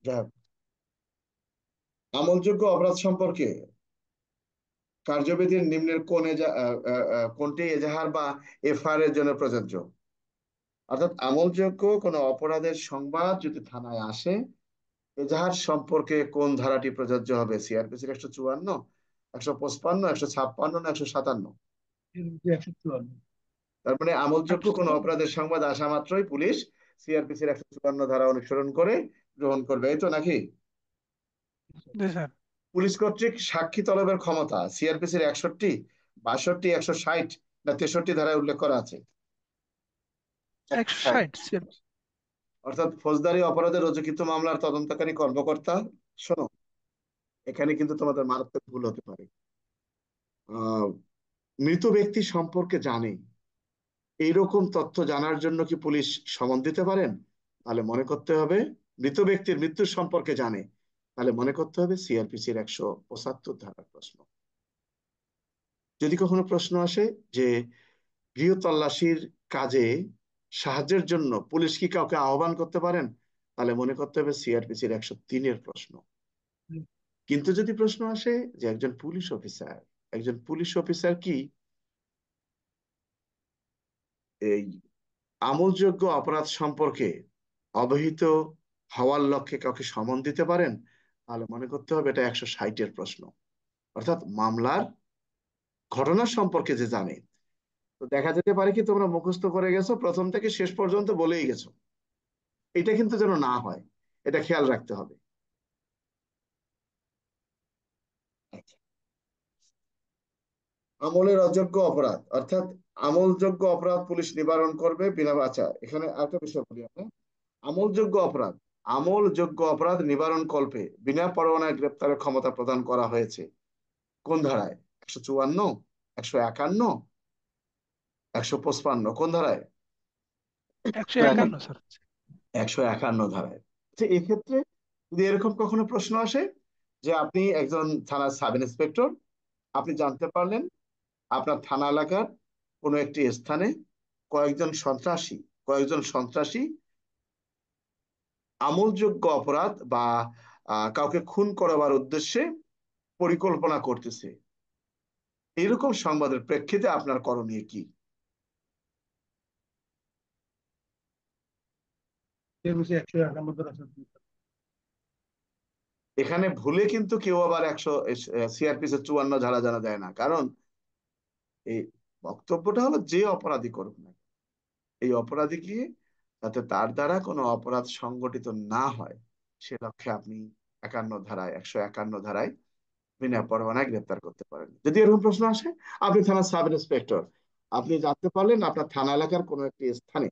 যাই হোক, আমলযোগ্য অপরাধ সম্পর্কে কার্যবিধির নিম্নের কোনটি এজাহার বা এফআইআর এর জন্য প্রযোজ্য? অর্থাৎ আমলযোগ্য কোনো অপরাধের সংবাদ যদি থানায় আসে, এজাহার সম্পর্কে কোন ধারাটি প্রযোজ্য হবে? সিআরপিসির 154, 155, 156 না 157? 154। তার মানে আমলযোগ্য কোনো 154। অপরাধের সংবাদ আসা মাত্রই পুলিশ সিআরপিসির 154 ধারা অনুসরণ করে গ্রহণ করবে, এই তো নাকি? জি স্যার। পুলিশ কর্তৃক সাক্ষী তলবের ক্ষমতা সিআরপিসির 61, 62, 160 না 63 ধারায় উল্লেখ করা আছে। 160 স্যার। অর্থাৎ ফৌজদারি অপরাধে রুজুকৃত মামলার তদন্তকারী কর্মকর্তা, শোনো, এখানে কিন্তু তোমাদের মারাত্মক ভুল হতে পারে। আহ মৃত ব্যক্তি সম্পর্কে জানে, এইরকম তথ্য জানার জন্য কি পুলিশ সমন দিতে পারেন? তাহলে মনে করতে হবে মৃত ব্যক্তির মৃত্যুর সম্পর্কে জানে, তাহলে মনে করতে হবে সিআরপিসির 175 ধারার প্রশ্ন। যদি কখনো প্রশ্ন আসে যে গৃহ তল্লাশির কাজে সাহায্যের জন্য পুলিশ কি কাউকে আহ্বান করতে পারেন, তাহলে মনে করতে হবে সিআরপিসির 103-এর প্রশ্ন। কিন্তু যদি প্রশ্ন আসে যে একজন পুলিশ অফিসার কি এই আমলযোগ্য অপরাধ সম্পর্কে অবহিত হওয়ার লক্ষ্যে কাউকে সমন দিতে পারেন, তাহলে মনে করতে হবে এটা 160-এর প্রশ্ন। অর্থাৎ মামলার ঘটনা সম্পর্কে যে জানে। তো দেখা যেতে পারে কি তোমরা মুখস্থ করে গেছো, প্রথম থেকে শেষ পর্যন্ত বলেই গেছো। এটা কিন্তু যেন না হয়, এটা খেয়াল রাখতে হবে। আচ্ছা, আমলের অযোগ্য অপরাধ অর্থাৎ আমলযোগ্য অপরাধ পুলিশ নিবারণ করবে বিনা, আচ্ছা এখানে আরেকটা বিষয় বলি আমরা। আমলযোগ্য অপরাধ আমলযোগ্য অপরাধ নিবারণ কল্পে বিনা পরোয়ানায় গ্রেপ্তারের ক্ষমতা প্রদান করা হয়েছে কোন ধারায়? 154, 151, 155, কোন ধারায়? 151 স্যার। 151 ধারায়। আচ্ছা, এক্ষেত্রে যদি এরকম কখনো প্রশ্ন আসে যে আপনি একজন থানার সাব ইন্সপেক্টর, আপনি জানতে পারলেন আপনার থানা এলাকার কোনো একটি স্থানে কয়েকজন সন্ত্রাসী আমলযোগ্য অপরাধ বা কাউকে খুন করবার উদ্দেশ্যে পরিকল্পনা করতেছে, এরকম সংবাদের প্রেক্ষিতে আপনার করণীয় কি? সিআরপিসি 151 ধারা স্যার। এখানে ভুলে কিন্তু কেউ আবার 100 সিআরপিসি 54 ধারা জানা দেয় না, কারণ এই বক্তব্যটা হলো যে অপরাধী করুক না, এই অপরাধীকে যাতে তার দ্বারা কোনো অপরাধ সংগঠিত না হয় সে লক্ষ্যে আপনি 151 ধারায় বিনা পরোয়ানায় গ্রেপ্তার করতে পারেন। যদি এরকম প্রশ্ন আসে, আপনি থানার সাব ইন্সপেক্টর, আপনি জানতে পারলেন আপনার থানা এলাকার কোনো একটি স্থানে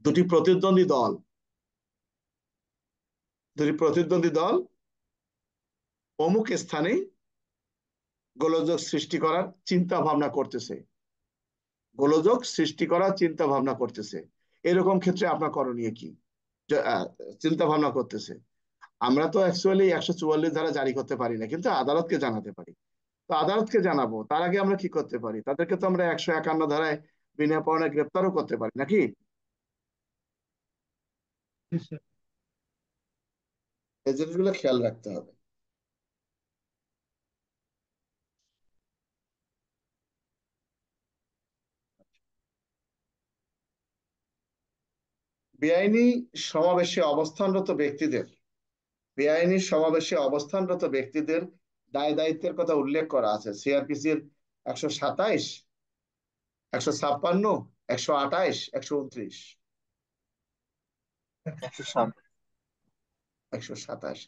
দুটি প্রতিদ্বন্দ্বী দল অমুক স্থানে গোলযোগ সৃষ্টি করার চিন্তা ভাবনা করতেছে, এরকম ক্ষেত্রে আপনার করণীয় কি? চিন্তা ভাবনা করতেছে, আমরা তো অ্যাকচুয়ালি 144 ধারা জারি করতে পারি না, কিন্তু আদালতকে জানাতে পারি। তো আদালতকে জানাবো, তার আগে আমরা কি করতে পারি? তাদেরকে তো আমরা 151 ধারায় বিনা পরোয়ানায় গ্রেপ্তারও করতে পারি নাকি? জি স্যার। এই জিনিসগুলো খেয়াল রাখতে হবে। বেআইনি সমাবেশে অবস্থানরত ব্যক্তিদের দায় দায়িত্বের কথা উল্লেখ করা আছে সিআরপিসির 127, 156, 128, 129, 107। 127।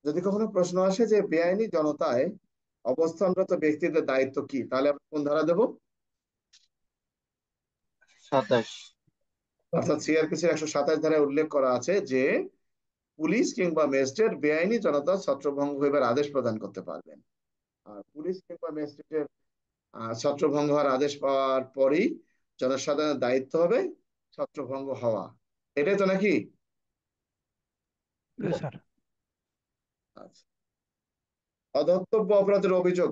যদি কখনো প্রশ্ন আসে যে বেআইনি জনতায় অবস্থানরত ব্যক্তিদের দায়িত্ব কি, তাহলে আমরা কোন ধারা দেব? 27। অর্থাৎ সিআরপিসির 127 ধারায় উল্লেখ করা আছে যে পুলিশ কিংবা ম্যাজিস্ট্রেট বেআইনি জনতা ছত্রভঙ্গ হইবার আদেশ প্রদান করতে পারবেন। আর পুলিশ কিংবা ম্যাজিস্ট্রেটের ছত্রভঙ্গ হওয়ার আদেশ পাওয়ার পরই জনসাধারণের দায়িত্ব হবে ছত্রভঙ্গ হওয়া। এটাই তো নাকি? জি স্যার। আচ্ছা, অধর্তব্য অপরাধের অভিযোগ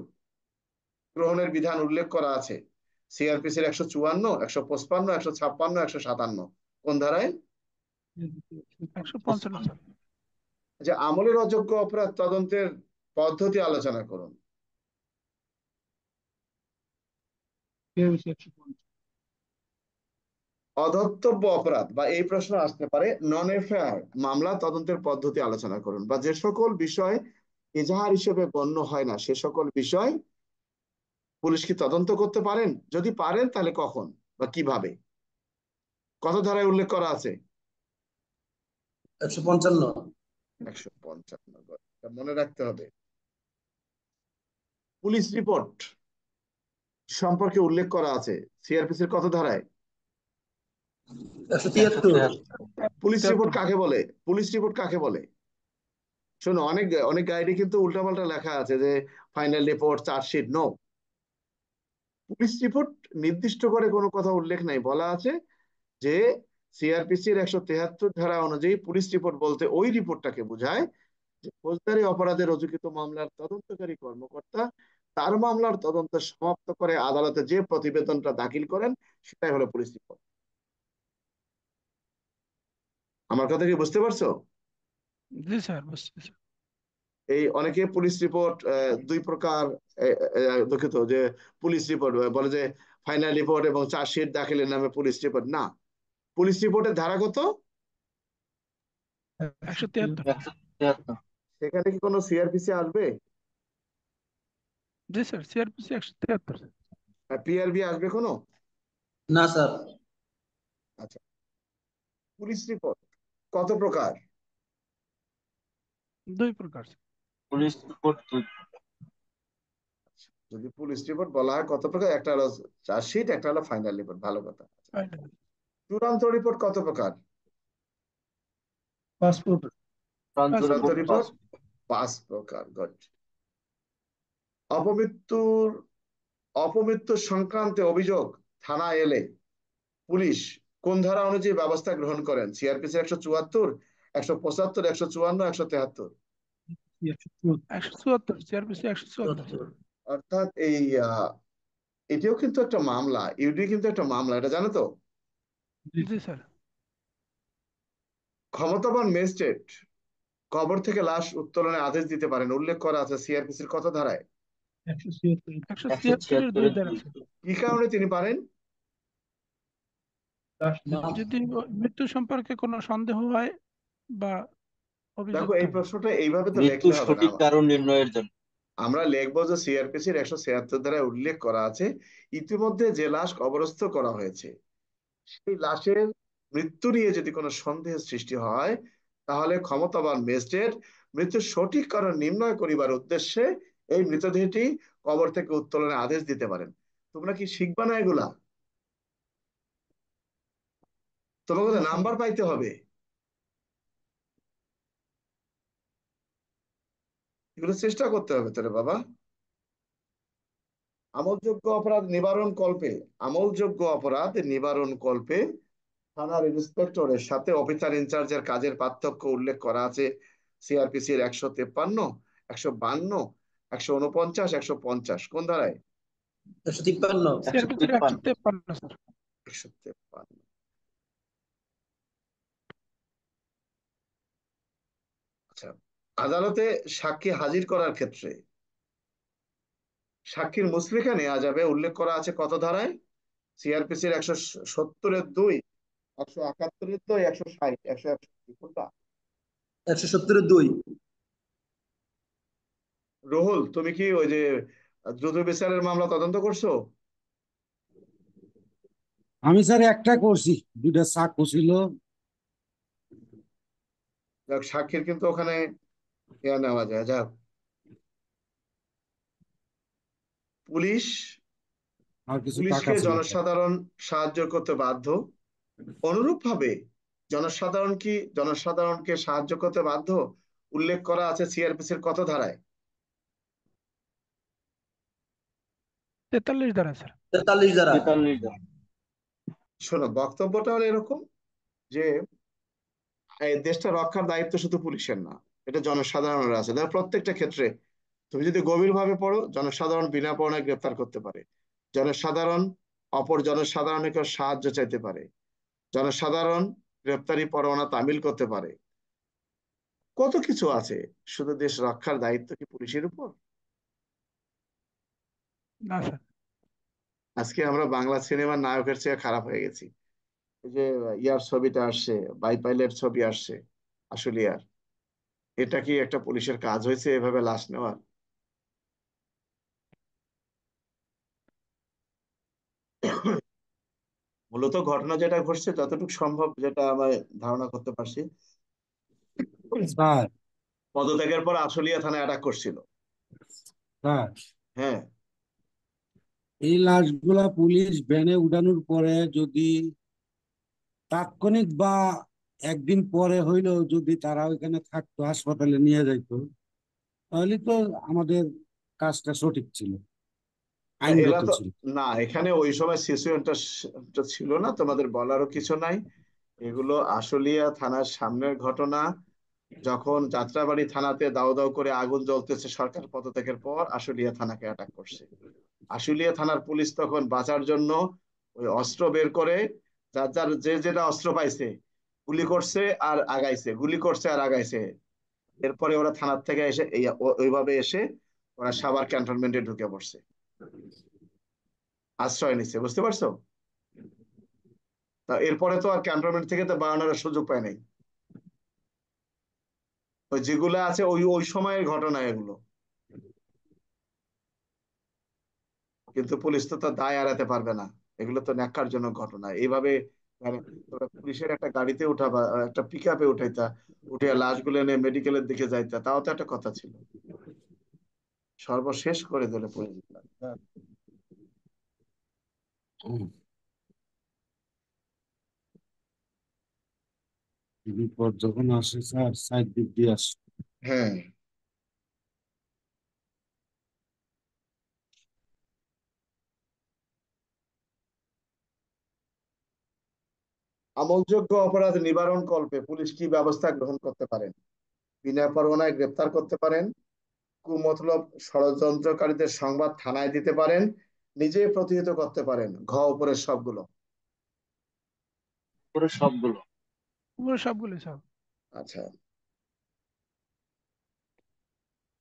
গ্রহণের বিধান উল্লেখ করা আছে সিআরপিসির 154, 155, 156, 157, কোন ধারায়? 155 স্যার। যে আমলের অযোগ্য অপরাধ তদন্তের পদ্ধতি আলোচনা করুন। সিআরপিসি 150। অধর্তব্য অপরাধ বা এই প্রশ্ন আসতে পারে নন এফআইআর মামলা তদন্তের পদ্ধতি আলোচনা করুন, বা যে সকল বিষয় এজাহার হিসেবে গণ্য হয় না সে সকল বিষয় পুলিশ কি তদন্ত করতে পারেন? যদি পারেন তাহলে কখন বা কিভাবে? কত ধারায় উল্লেখ করা আছে? 155। 155 গজ। এটা মনে রাখতে হবে। পুলিশ রিপোর্ট সম্পর্কে উল্লেখ করা আছে সিআরপিসির কত ধারায়? 173। 173। Police report 73। কাকে বলে? পুলিশ রিপোর্ট কাকে বলে? শোনো, অনেক অনেক গাইডে কিন্তু উল্টাপাল্টা লেখা আছে যে final report, chargesheet. No, police report নির্দিষ্ট করে কোনো কথা উল্লেখ নাই। বলা আছে যে সিআরপিসির 173 ধারা অনুযায়ী পুলিশ রিপোর্ট বলতে ওই রিপোর্টটাকে বোঝায় যে ফৌজদারি অপরাধে রুজুকৃত মামলার তদন্তকারী কর্মকর্তা তার মামলার তদন্ত সমাপ্ত করে আদালতে যে প্রতিবেদনটা দাখিল করেন সেটাই হলো পুলিশ রিপোর্ট। আমার কথা কি বুঝতে পারছো? জি স্যার, বুঝতেছি। এই অনেকে পুলিশ রিপোর্ট দুই প্রকার, দুঃখিত, যে পুলিশ রিপোর্ট বলে যে ফাইনাল রিপোর্ট এবং চার্জশিট দাখিলের নামে পুলিশ রিপোর্ট। না, পুলিশ রিপোর্টের ধারা কত? 173। 173। সেখানে কি কোনো সিআরপিসি আসবে? জি স্যার, সিআরপিসি 173। পিআরবি আসবে কোনো? না স্যার। আচ্ছা, পুলিশ রিপোর্ট কত প্রকার? 2 প্রকার স্যার। পুলিশ রিপোর্ট যদি পুলিশ রিপোর্ট বলা হয় কত প্রকার, একটা হলো চার্জশিট, একটা হলো ফাইনাল রিপোর্ট। ভালো কথা। Final। চূড়ান্ত রিপোর্ট কত প্রকার? পাসপোর্ট। প্রান্ত চূড়ান্ত রিপোর্ট রিপোর্ট 5 প্রকার। গুড। অপমৃত্যুর অপমৃত্যু সংক্রান্তে অভিযোগ থানায় এলে পুলিশ কোন ধারা অনুযায়ী ব্যবস্থা গ্রহণ করেন? সিআরপিসি 174, 175, 154, 173। 174, সিআরপিসি 174। অর্থাৎ এটিও কিন্তু একটা মামলা, ইউডি কিন্তু একটা মামলা, এটা জানো তো? জি স্যার। ক্ষমতাবান ম্যাজিস্ট্রেট কবর থেকে লাশ উত্তোলনের আদেশ দিতে পারেন, উল্লেখ করা আছে সিআরপিসির কত ধারায়? 176 এর 2 ধারা স্যার। কি কারণে তিনি পারেন? যদি মৃত্যু সম্পর্কে কোনো সন্দেহ হয় বা অভিযোগ দেখো, এই থাকে। প্রশ্নটা এইভাবে তো লিখলে মৃত্যুর হবে না। সঠিক কারণ নির্ণয়ের জন্য। আমরা লিখবো যে সিআরপিসির 176 ধারায় উল্লেখ করা আছে ইতিমধ্যে যে লাশ কবরস্থ করা হয়েছে সেই লাশের মৃত্যু নিয়ে যদি কোনো সন্দেহের সৃষ্টি হয় তাহলে ক্ষমতাবান ম্যাজিস্ট্রেট মৃত্যুর সঠিক কারণ নির্ণয় করিবার উদ্দেশ্যে এই মৃতদেহটি কবর থেকে উত্তোলনের আদেশ দিতে পারেন। তোমরা কি শিখবা না এগুলা? তোমাকে তো নাম্বার পাইতে হবে, এগুলো চেষ্টা করতে হবে তোরে বাবা। আমলযোগ্য অপরাধ নিবারণ কল্পে আমলযোগ্য অপরাধ নিবারণ কল্পে থানার ইন্সপেক্টরের সাথে অফিসার ইনচার্জের কাজের পার্থক্য উল্লেখ করা আছে সিআরপিসির 153, 152, 149, 150। কোন ধারায়? 153। CrPC 153 sir. 153। আচ্ছা, আদালতে সাক্ষী হাজির করার ক্ষেত্রে সাক্ষীর মুচলেখা নেওয়া যাবে, উল্লেখ করা আছে কত ধারায়? সিআরপিসির 170-এর 2, 171-এর 2, 160, 161। কোনটা? 170-2। রুহুল, তুমি কি ওই যে দ্রুত বিচারের মামলা তদন্ত করছো? আমি স্যার একটা করছি, দুইটা চাকু ছিল। যাক, সাক্ষীর কিন্তু ওখানে নেওয়া যায়। যাক, পুলিশ আর কিছু টাকা পুলিশকে ছিল স্যার। জনসাধারণ সাহায্য করতে বাধ্য। অনুরূপভাবে জনসাধারণকে সাহায্য করতে বাধ্য উল্লেখ করা আছে সিআরপিসির কত ধারায়? 43 ধারা স্যার। 43 দ্বারা। 43 জন। শোনো, বক্তব্যটা হলো এরকম যে এই দেশটা রক্ষার দায়িত্ব শুধু পুলিশের না, এটা জনসাধারণের আছে। দেখো, প্রত্যেকটা ক্ষেত্রে তুমি যদি গভীরভাবে পড়ো, জনসাধারণ বিনা পরোয়ানায় গ্রেফতার করতে পারে, জনসাধারণ অপর জনসাধারণের কাছে সাহায্য চাইতে পারে, জনসাধারণ গ্রেফতারি পরোয়ানা তামিল করতে পারে, কত কিছু আছে। শুধু দেশ রক্ষার দায়িত্ব কি পুলিশের উপর? না স্যার। আজকে আমরা বাংলা সিনেমার নায়কের চেয়ে খারাপ হয়ে গেছি। এই যে ইয়ার ছবিটা আসছে, বাই পাইলট ছবি আসছে, আসলে আর এটা কি একটা পুলিশের কাজ হয়েছে এভাবে লাশ নেওয়ার? মূলত ঘটনা যেটা ঘটছে, যতটুকু সম্ভব যেটা আমরা ধারণা করতে পারছি, স্যার পদত্যাগের পর আশুলিয়া থানায় অ্যাটাক করছিল। স্যার হ্যাঁ, এই লাশগুলা পুলিশ ভ্যানে উঠানোর পরে যদি তাৎক্ষণিক বা একদিন পরে হইলেও যদি তারা ওইখানে থাকতো, হাসপাতালে নিয়ে যাইতো, তাহলে তো আমাদের কাজটা সঠিক ছিল, এরা আইনগত তো ছিল। না, এখানে ওই সময় সিচুয়েশনটা ছিল না, তোমাদের বলারও কিছু নাই। এগুলো আশুলিয়া থানার সামনের ঘটনা। যখন যাত্রাবাড়ি থানাতে দাউ দাউ করে আগুন জ্বলতেছে সরকার পদত্যাগের পর, আশুলিয়া থানাকে অ্যাটাক করছে। আশুলিয়া থানার পুলিশ তখন বাঁচার জন্য ওই অস্ত্র বের করে, যার যার যে যেটা অস্ত্র পাইছে গুলি করছে আর আগাইছে, গুলি করছে আর আগাইছে। এরপরে ওরা থানার থেকে এসে ওইভাবে এসে ওরা সাভার ক্যান্টনমেন্টে ঢুকে পড়ছে, আশ্রয় নিচ্ছে, বুঝতে পারছো? তা এরপরে তো আর ক্যান্টনমেন্ট থেকে তো বাড়ানোর সুযোগ পায় নাই। ওই যেগুলো আছে ওই ওই সময়ের ঘটনা এগুলো, কিন্তু পুলিশ তো তার দায় এড়াতে পারবে না। এগুলো তো ন্যাক্কারজনক ঘটনা। এইভাবে মানে তোমরা পুলিশের একটা গাড়িতে উঠাবা, একটা পিক আপে উঠাইতা, উঠে লাশগুলো এনে মেডিকেলের দিকে যাইতা, তাও তো একটা কথা ছিল। সর্বশেষ করে দিলে পুলিশ। হুম, বিপদ যখন আসে স্যার, সাইড দিক দিয়ে আসে। হ্যাঁ, আমলযোগ্য অপরাধ নিবারণ কল্পে পুলিশ কি ব্যবস্থা গ্রহণ করতে পারেন? বিনা পরোয়ানায় গ্রেপ্তার করতে পারেন, কুমতলব ষড়যন্ত্রকারীদের সংবাদ থানায় দিতে পারেন, নিজে প্রতিহত করতে পারেন। উপরের সবগুলো। পুরো সবগুলো। পুরো সবগুলো সব। আচ্ছা,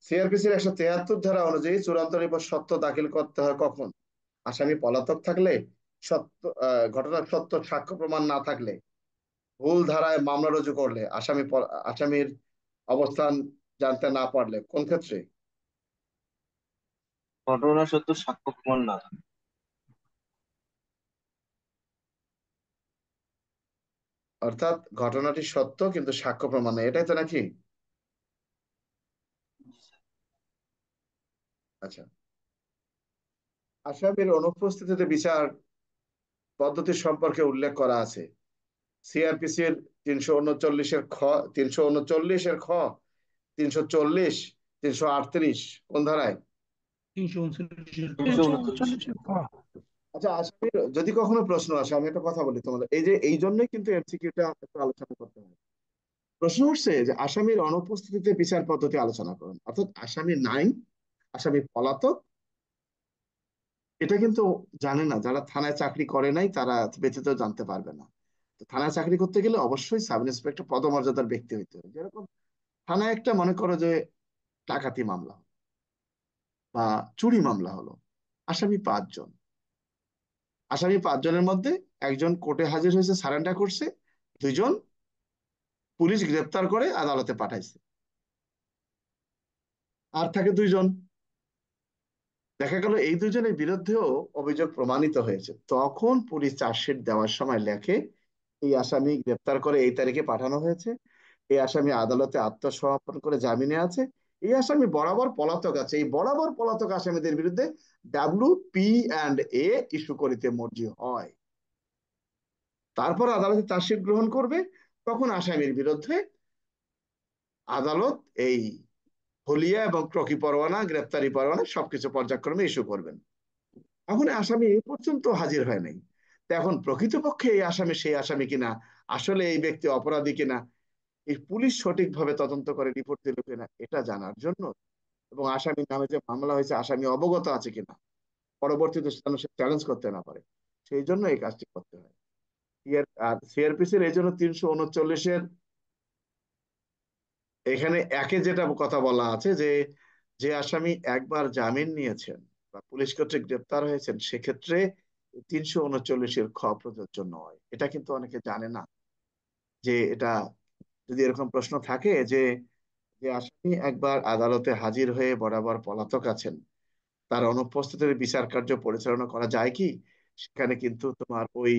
সিআরপিসির 173 ধারা অনুযায়ী চূড়ান্ত রিপোর্ট সত্য দাখিল করতে হয় কখন? আসামি পলাতক থাকলে, সত্য ঘটনার সত্য সাক্ষ্য প্রমাণ না থাকলে, ভুল ধারায় মামলা রুজু করলে, আসামির অবস্থান জানতে না পারলে, কোন ক্ষেত্রে? ঘটনা সত্য সাক্ষ্য প্রমাণ না থাকে। অর্থাৎ ঘটনাটি সত্য কিন্তু সাক্ষ্য প্রমাণ নেই, এটাই তো নাকি? আচ্ছা, আসামির অনুপস্থিতিতে বিচার পদ্ধতি সম্পর্কে উল্লেখ করা আছে সিআরপিসির 339-এর খ, 339-এর খ, 340, 338 কোন ধারায়? 339। 339 আচ্ছা, আসামির যদি কখনো প্রশ্ন আসে, আমি একটা কথা বলি তোমাদের, এই যে এই জন্যই কিন্তু এমসিকিউটা একটু আলোচনা করতে হয়। প্রশ্ন উঠছে যে আসামির অনুপস্থিতিতে বিচার পদ্ধতি আলোচনা করুন, অর্থাৎ আসামি নাই, আসামি পলাতক, এটা কিন্তু জানে না, যারা থানায় চাকরি করে নাই তারা ব্যতীত জানতে পারবে না। তো থানায় চাকরি করতে গেলে অবশ্যই সাব ইন্সপেক্টর পদমর্যাদার ব্যক্তি হইতে হবে। যেরকম থানায় একটা মনে করো যে ডাকাতি মামলা বা চুরি মামলা হলো, আসামি 5 জন, আসামি 5 জনের মধ্যে একজন কোর্টে হাজির হয়েছে, সারেন্ডার করছে, 2 জন পুলিশ গ্রেপ্তার করে আদালতে পাঠাইছে, আর থাকে 2 জন। দেখা গেল এই 2 জনের বিরুদ্ধেও অভিযোগ প্রমাণিত হয়েছে, তখন পুলিশ চার্জশিট দেওয়ার সময় লেখে এই আসামি গ্রেপ্তার করে এই তারিখে পাঠানো হয়েছে, এই আসামি আদালতে আত্মসমর্পণ করে জামিনে আছে, এই আসামি বরাবর পলাতক আছে, এই বরাবর পলাতক আসামিদের বিরুদ্ধে WP&A ইস্যু করিতে মর্জি হয়। তারপর আদালতে চার্জশিট গ্রহণ করবে, তখন আসামির বিরুদ্ধে আদালত এই হলিয়া এবং প্রকি পরোয়ানা, গ্রেপ্তারি পরোয়ানা সবকিছু পর্যায়ক্রমে ইস্যু করবেন। এখন আসামি এই পর্যন্ত হাজির হয় নাই, তো এখন প্রকৃতপক্ষে এই আসামি সেই আসামি কিনা, আসলে এই ব্যক্তি অপরাধী কিনা, এই পুলিশ সঠিকভাবে তদন্ত করে রিপোর্ট দিল কিনা, এটা জানার জন্য, এবং আসামির নামে যে মামলা হয়েছে আসামি অবগত আছে কিনা, পরবর্তীতে যেন সে চ্যালেঞ্জ করতে না পারে, সেই জন্য এই কাজটি করতে হয়। আর সিআরপিসির এই জন্য 339-এর এখানে একে যেটা কথা বলা আছে যে, যে আসামি একবার জামিন নিয়েছেন বা পুলিশ কর্তৃক গ্রেপ্তার হয়েছেন, সেক্ষেত্রে 339-এর খ প্রযোজ্য নয়। এটা কিন্তু অনেকে জানে না, যে এটা যদি এরকম প্রশ্ন থাকে যে, যে আসামি একবার আদালতে হাজির হয়ে বরাবর পলাতক আছেন, তার অনুপস্থিতিতে বিচার কার্য পরিচালনা করা যায় কি, সেখানে কিন্তু তোমার ওই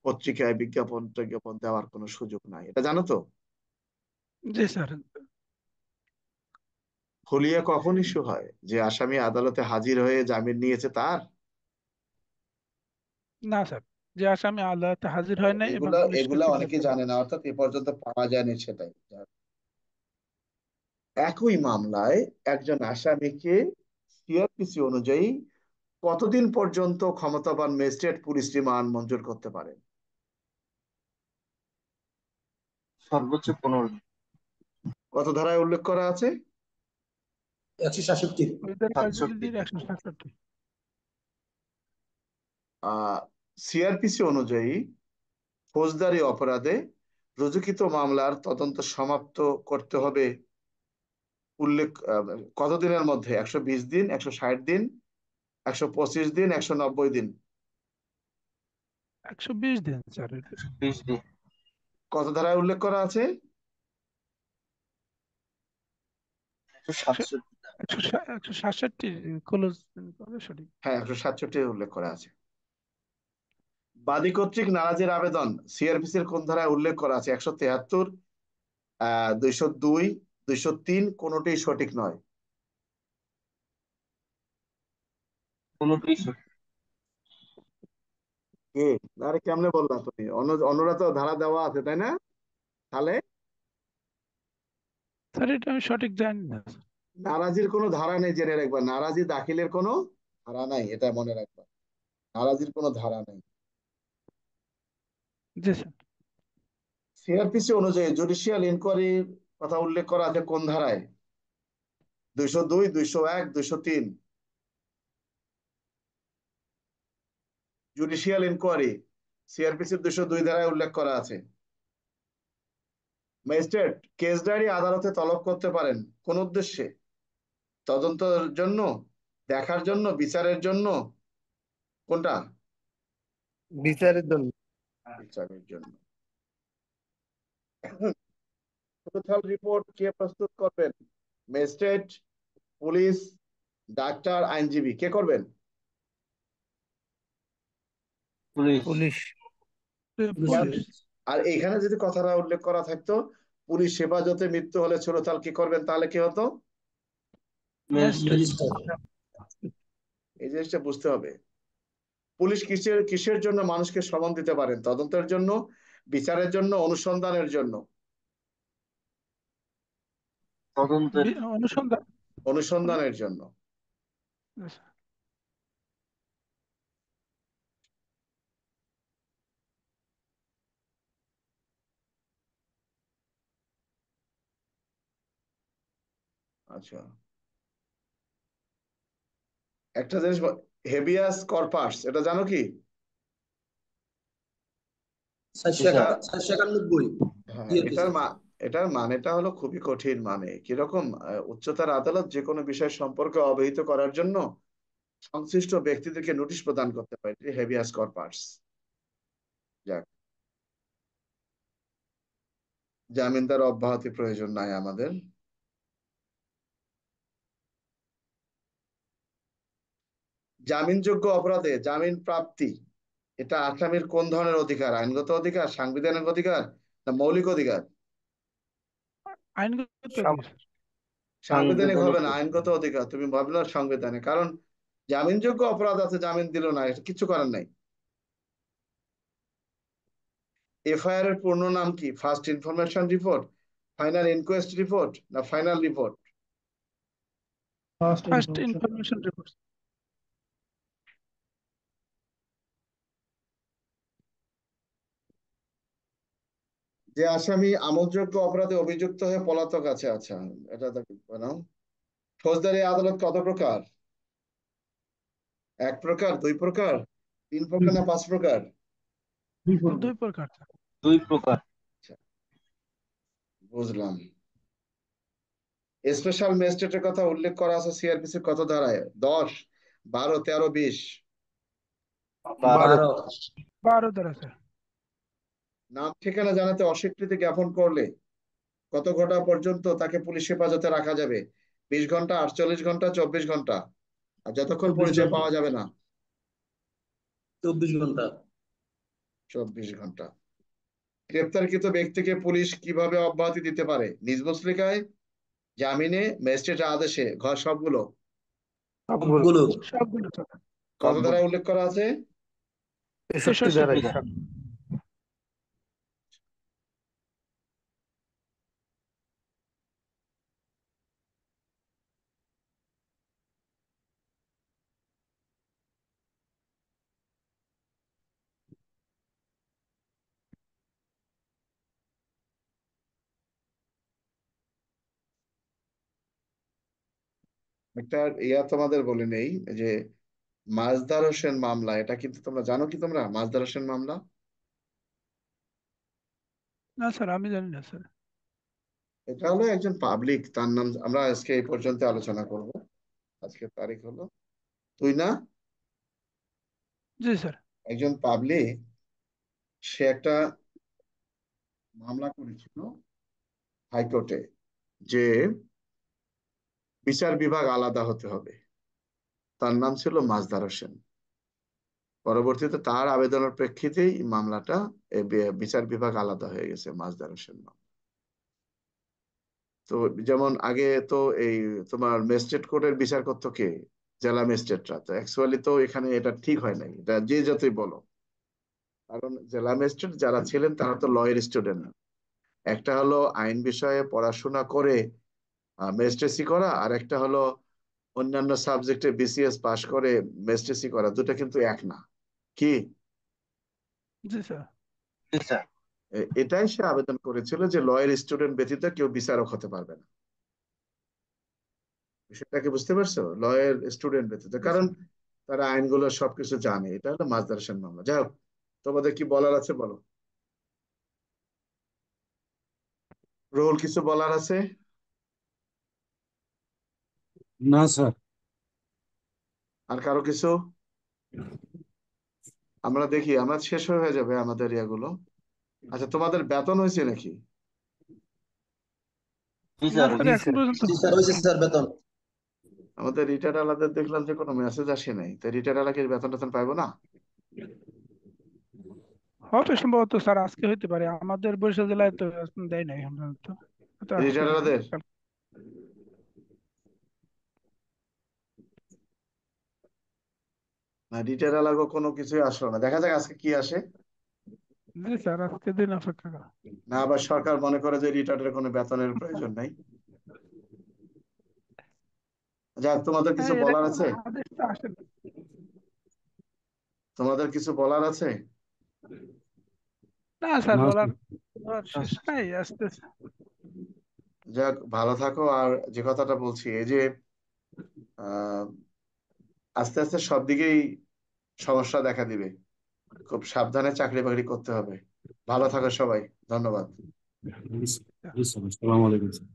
পত্রিকায় বিজ্ঞাপন টিজ্ঞাপন দেওয়ার কোনো সুযোগ নাই, এটা জানো তো? জি স্যার। হুলিয়া কখন ইস্যু হয়? যে আসামি আদালতে হাজির হয়ে জামিন নিয়েছে তার? না স্যার, যে আসামি আদালতে হাজির হয় নাই এবং এগুলা পুলিশকে এগুলা অনেকেই জিজ্ঞাসাবাদ জানে না, অর্থাৎ এ পর্যন্ত পাওয়া যায়নি সেটাই। একই মামলায় একজন আসামিকে সিআরপিসি অনুযায়ী কতদিন পর্যন্ত ক্ষমতাবান ম্যাজিস্ট্রেট পুলিশ রিমান্ড মঞ্জুর করতে পারেন? সর্বোচ্চ 15 দিন। কত ধারায় উল্লেখ করা আছে? 167। ফৌজদারি 67। কার্যবিধির 167। সিআরপিসি অনুযায়ী ফৌজদারি অপরাধে রুজুকৃত মামলার তদন্ত সমাপ্ত করতে হবে উল্লেখ কতদিনের মধ্যে? 120 দিন, 160 দিন, 125 দিন, 190 দিন? 120 দিন স্যার। 20 দিন। কত ধারায় উল্লেখ করা আছে? 167। 167 ক্লোজ সঠিক। হ্যাঁ, 167 উল্লেখ করা আছে। বাদী কর্তৃক নারাজির আবেদন সিআরপিসির কোন ধারায় উল্লেখ করা আছে? 173, 202, 203, কোনটি সঠিক নয়? কোনটাই সঠিক। কে? আরে কেমনে বললা তুমি? অন্যরা তো ধারা দেওয়া আছে, তাই না? তাহলে স্যার এটা আমি সঠিক জানি না। নারাজির কোনো ধারা নেই, জেনে রাখবা। নারাজি দাখিলের কোনো ধারা নাই, এটা মনে রাখবা। নারাজির কোনো ধারা নেই। জি স্যার। সিআরপিসি অনুযায়ী জুডিশিয়াল ইনকোয়ারির কথা উল্লেখ করা আছে কোন ধারায়? 202, 201, 203? জুডিশিয়াল ইনকোয়ারি সিআরপিসির 202 ধারায় উল্লেখ করা আছে। ম্যাজিস্ট্রেট কেস ডায়েরি আদালতে তলব করতে পারেন কোন উদ্দেশ্যে? তদন্তের জন্য, দেখার জন্য, বিচারের জন্য? কোনটা? বিচারের জন্য। বিচারের জন্য। টোটাল রিপোর্ট কে প্রস্তুত করবেন? ম্যাজিস্ট্রেট, পুলিশ, ডাক্তার, আইনজীবী? কে করবেন? পুলিশ। পুলিশ। পুলিশ। আর এখানে যদি কথাটা উল্লেখ করা থাকতো পুলিশ হেফাজতে মৃত্যু হলে ছোড়তাল কি করবেন, তাহলে কি হতো? ম্যাজিস্ট্রেট। এই জিনিসটা বুঝতে হবে। পুলিশ কিসের কিসের জন্য মানুষকে সমন দিতে পারেন? তদন্তের জন্য, বিচারের জন্য, অনুসন্ধানের জন্য? তদন্তের। অনুসন্ধান। অনুসন্ধানের জন্য। আচ্ছা, একটা জিনিস, হেবিয়াস কর্পাস এটা জানো কি? 491। হ্যাঁ, সিআরপিসি। এটার মানেটা হলো খুবই কঠিন। মানে কিরকম? উচ্চতর আদালত যে কোনো বিষয় সম্পর্কে অবহিত করার জন্য সংশ্লিষ্ট ব্যক্তিদেরকে নোটিশ প্রদান করতে পারে, হেভিয়াস কর্পাস। যাক, জামিনদার অব্যাহতি প্রয়োজন নাই আমাদের। জামিনযোগ্য অপরাধে জামিন প্রাপ্তি এটা আসামির কোন ধরনের অধিকার? আইনগত অধিকার, সাংবিধানিক অধিকার, না মৌলিক অধিকার? আইনগত অধিকার। সাংবিধানিক হবে না, সাংবিধানিক। আইনগত অধিকার। তুমি ভাবলো সাংবিধানিক, কারণ জামিনযোগ্য অপরাধ আছে, জামিন দিল না, এটা কিছু করার নাই। এফআইআর এর পূর্ণ নাম কি? First information report, final inquest report, না final report? First information report. যে আসামি আমলযোগ্য অপরাধে অভিযুক্ত হয়ে পলাতক আছে, আচ্ছা এটা তো নাও। ফৌজদারি আদালত কত প্রকার? 1 প্রকার, 2 প্রকার, 3 প্রকার, না 5 প্রকার? 2 প্রকার। 2 প্রকার। আচ্ছা, বুঝলাম। স্পেশাল ম্যাজিস্ট্রেটের কথা উল্লেখ করা আছে সিআরপিসির কত ধারায়? 10, 12, 13, 20? 12। 12 দ্বারা স্যার। নাম ঠিকানা জানাতে অস্বীকৃতি জ্ঞাপন করলে কত ঘন্টা পর্যন্ত তাকে পুলিশ হেফাজতে রাখা যাবে? 20 ঘন্টা, 48 ঘন্টা, 24 ঘন্টা? আর যতক্ষণ 24 পরিচয় ঘন্টা। পাওয়া যাবে না? 24 ঘন্টা। 24 ঘন্টা। গ্রেপ্তারকৃত ব্যক্তিকে পুলিশ কিভাবে অব্যাহতি দিতে পারে? নিজ মুচলেকায়, জামিনে, ম্যাজিস্ট্রেটের আদেশে, ঘর সবগুলো। সবগুলো সবগুলো স্যার। কত ধারা উল্লেখ করা আছে? 63 ধারায় 63 স্যার। একটা তোমাদের বলে নেই, যে মাজদার হোসেন মামলা, এটা কিন্তু তোমরা জানো কি? তোমরা মাজদার হোসেন মামলা, না স্যার, আমি জানি না স্যার। এটা হলো একজন পাবলিক, তার নাম আমরা আজকে এই পর্যন্ত আলোচনা করব। আজকে তারিখ হলো 2 না? জি স্যার। একজন পাবলিক, সে একটা মামলা করেছিল হাইকোর্টে, যে বিচার বিভাগ আলাদা হতে হবে। তার নাম ছিল মাজদার হোসেন। পরবর্তীতে তার আবেদনের প্রেক্ষিতেই মামলাটা বিচার বিভাগ আলাদা হয়ে গেছে, মাজদার হোসেন মামলা। তো যেমন আগে তো এই তোমার ম্যাজিস্ট্রেট কোর্টের বিচার করতো কে? জেলা ম্যাজিস্ট্রেটরা। তো অ্যাকচুয়ালি তো এখানে এটা ঠিক হয় নাই, এটা যে যতই বলো। কারণ জেলা ম্যাজিস্ট্রেট যারা ছিলেন তারা তো লয়ের স্টুডেন্ট। একটা হলো আইন বিষয়ে পড়াশোনা করে ম্যাজিস্ট্রেসি করা, আর একটা হলো অন্যান্য সাবজেক্টে বিসিএস পাশ করে ম্যাজিস্ট্রেসি করা, দুটো কিন্তু এক না। কি? জি স্যার। জি স্যার। এটাই সে আবেদন করেছিল, যে লয়ের স্টুডেন্ট ব্যতীত কেউ বিচারক হতে পারবে না। বিষয়টাকে বুঝতে পারছো? লয়ের স্টুডেন্ট ব্যতীত, জি কারণ স্যার। তারা আইনগুলো সবকিছু জানে। এটা হলো মাজদার হোসেন মামলা। যাই হোক, তোমাদের কি বলার আছে বলো। রোল কিছু বলার আছে? না স্যার। আর কারো কিছু? আমরা দেখি, আমরা শেষ হয়ে যাবে আমাদের ইয়াগুলো। আচ্ছা, তোমাদের বেতন হয়েছে নাকি? জি না স্যার। স্যার, জি এখন স্যার। পর্যন্ত জি স্যার, হয়েছে স্যার বেতন। আমাদের রিটায়ার্ড আলাদের দেখলাম যে কোনো মেসেজ আসে নাই। তো রিটায়ার্ড আলাকে বেতন টেতন পাইবো না? হবে সম্ভবত স্যার, আজকে হইতে পারে। আমাদের বরিশাল জেলায় তো এখন দেয় নাই আমরা তো। তো আজকে রিটায়ার্ড দিবে। আলাদের রিটায়ার্ড আলাগো কোনো কিছুই আসলো না। দেখা যাক আজকে কি আসে। জি স্যার, আজকে দিন অপেক্ষা করা। না আবার সরকার মনে করে যে রিটায়ার্ডের কোনো বেতনের প্রয়োজন নাই। যাক, তোমাদের কিছু হ্যাঁ, বলার এরকম আছে? আদেশ তো আসে না। তোমাদের কিছু বলার আছে? না স্যার, না বলার স্যার। বলার শেষ নাই, আস্তে আস্তে। যাক, ভালো থাকো। আর যে কথাটা বলছি, এই যে আহ আস্তে আস্তে সব দিকেই সমস্যা দেখা দিবে। খুব সাবধানে চাকরি বাকরি করতে হবে। ভালো থাকো সবাই। ধন্যবাদ। জি স্যার। আসসালামু আলাইকুম স্যার।